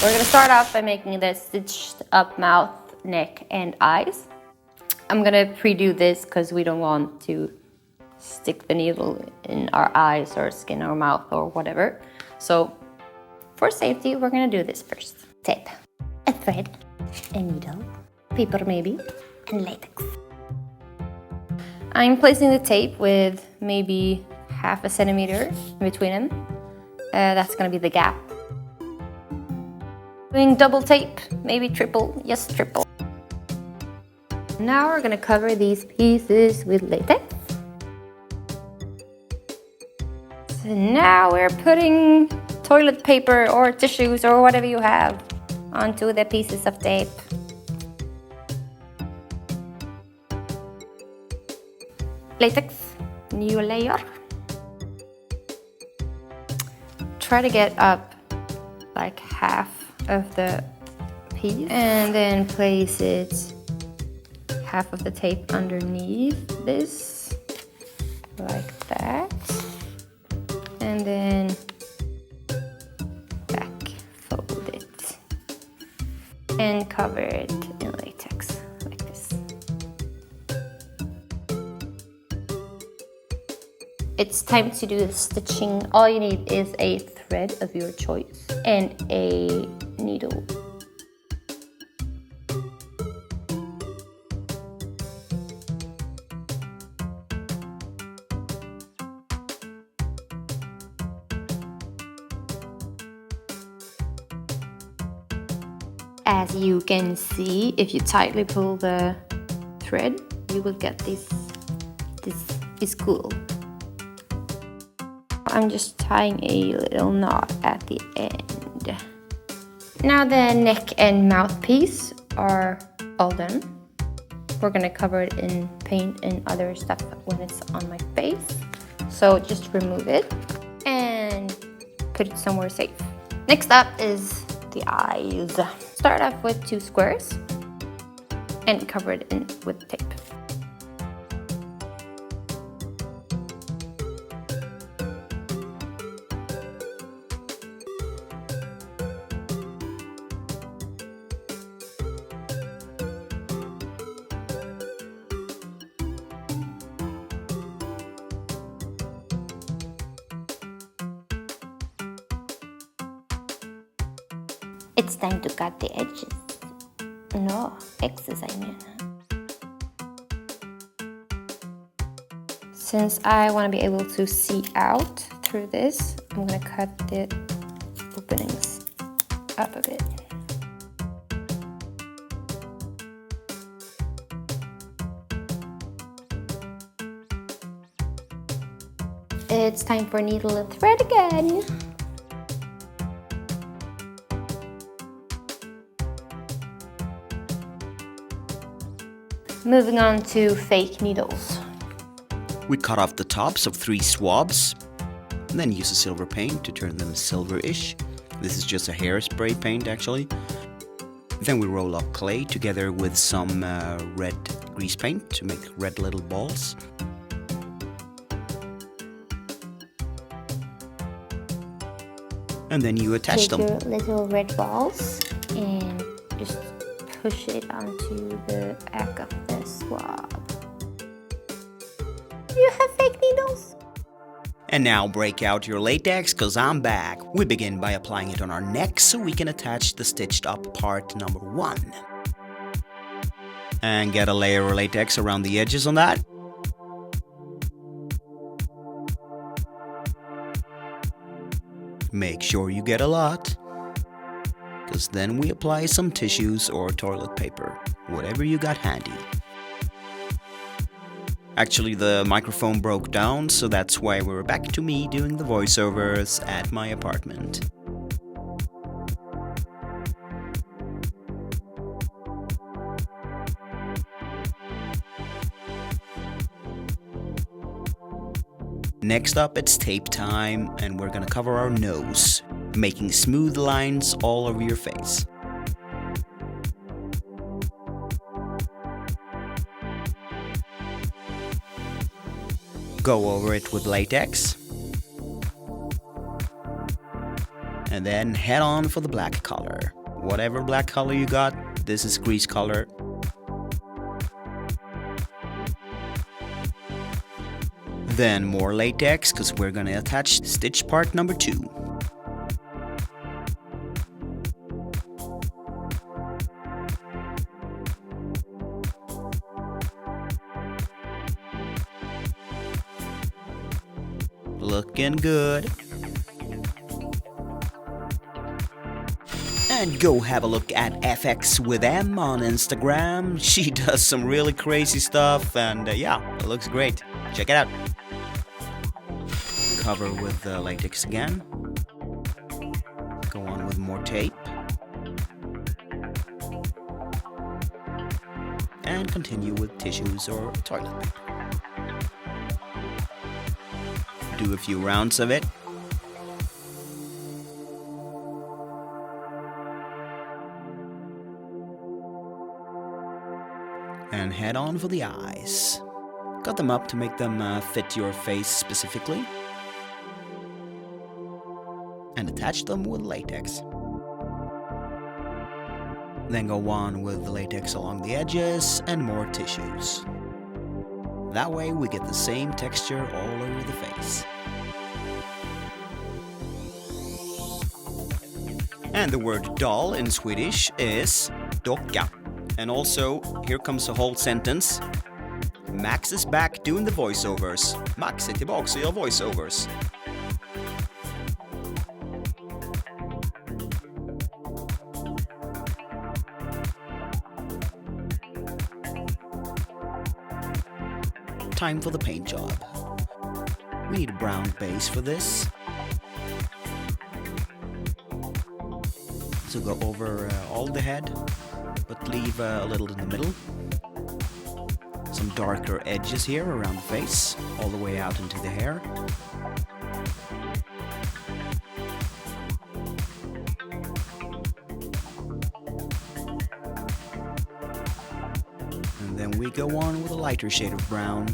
We're gonna start off by making the stitched up mouth, neck, and eyes. I'm gonna pre-do this because we don't want to stick the needle in our eyes or skin our mouth or whatever. So for safety, we're gonna do this first. Tape, a thread, a needle, paper maybe, and latex. I'm placing the tape with maybe 1/2 centimeter in between them. That's gonna be the gap. Doing double tape, maybe triple, yes, triple. Now we're gonna cover these pieces with latex. So now we're putting toilet paper or tissues or whatever you have onto the pieces of tape. Latex, new layer. Try to get up like half of the piece and then place it half of the tape underneath this like that, and then back fold it and cover it in latex like this. It's time to do the stitching. All you need is a thread of your choice and a needle. As you can see, if you tightly pull the thread, you will get this is cool. I'm just tying a little knot at the end. Now the neck and mouth piece are all done. We're gonna cover it in paint and other stuff when it's on my face. So just remove it and put it somewhere safe. Next up is the eyes. Start off with 2 squares and cover it in with tape. It's time to cut the edges. No, X's I mean. Since I want to be able to see out through this, I'm going to cut the openings up a bit. It's time for needle and thread again. Moving on to fake needles. We cut off the tops of 3 swabs, and then use a silver paint to turn them silverish. This is just a hairspray paint actually. Then we roll up clay together with some red grease paint to make red little balls. And then you attach them. Take your little red balls and just push it onto the back of the swab. You have fake needles? And now break out your latex, cause I'm back. We begin by applying it on our neck so we can attach the stitched up part number 1. And get a layer of latex around the edges on that. Make sure you get a lot, because then we apply some tissues or toilet paper, whatever you got handy. Actually, the microphone broke down, so that's why we're back to me doing the voiceovers at my apartment. Next up, it's tape time, and we're gonna cover our nose, making smooth lines all over your face. Go over it with latex. And then head on for the black color. Whatever black color you got, this is grease color. Then more latex, because we're gonna attach stitch part number 2. Looking good. And go have a look at FXWITHEM on Instagram. She does some really crazy stuff, and yeah, it looks great. Check it out. Cover with latex again. Go on with more tape. And continue with tissues or toilet paper. Do a few rounds of it. And head on for the eyes. Cut them up to make them fit your face specifically. And attach them with latex. Then go on with the latex along the edges and more tissues. That way we get the same texture all over the face. And the word doll in Swedish is docka. And also, here comes a whole sentence. Macss is back doing the voiceovers. Macss är tillbaka och gör voiceovers. Time for the paint job. We need a brown base for this. So go over all the head, but leave a little in the middle. Some darker edges here around the face, all the way out into the hair. And then we go on with a lighter shade of brown.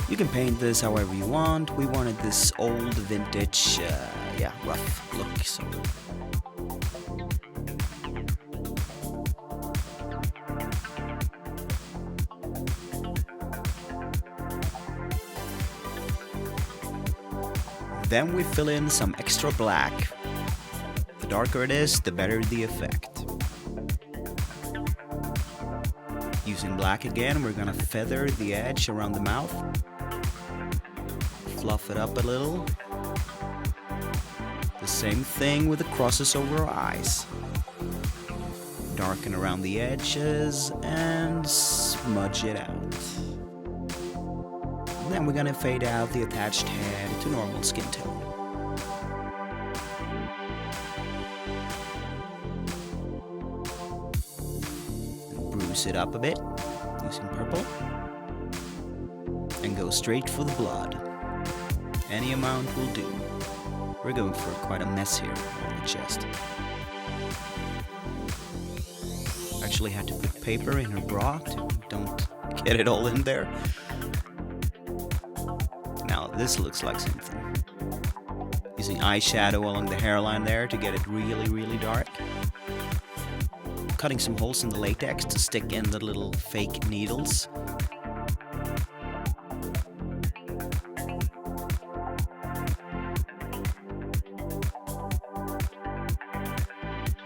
You can paint this however you want. We wanted this old vintage, rough look. So. Then we fill in some extra black. The darker it is, the better the effect. Using black again, we're gonna feather the edge around the mouth. Fluff it up a little. The same thing with the crosses over our eyes. Darken around the edges and smudge it out. Then we're gonna fade out the attached head to normal skin tone. Bruise it up a bit using purple. And go straight for the blood. Any amount will do. We're going for quite a mess here on the chest. Actually had to put paper in her bra to don't get it all in there. Now this looks like something. Using eyeshadow along the hairline there to get it really, really dark. Cutting some holes in the latex to stick in the little fake needles.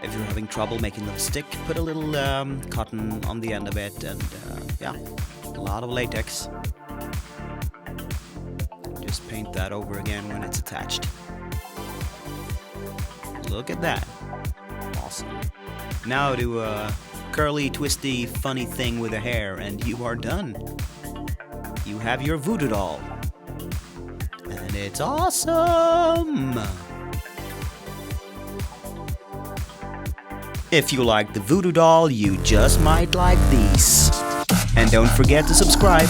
If you're having trouble making them stick, put a little cotton on the end of it and a lot of latex. Just paint that over again when it's attached. Look at that. Awesome. Now do a curly, twisty, funny thing with the hair and you are done. You have your Voodoo doll. And it's awesome! If you like the Voodoo doll, you just might like these. And don't forget to subscribe.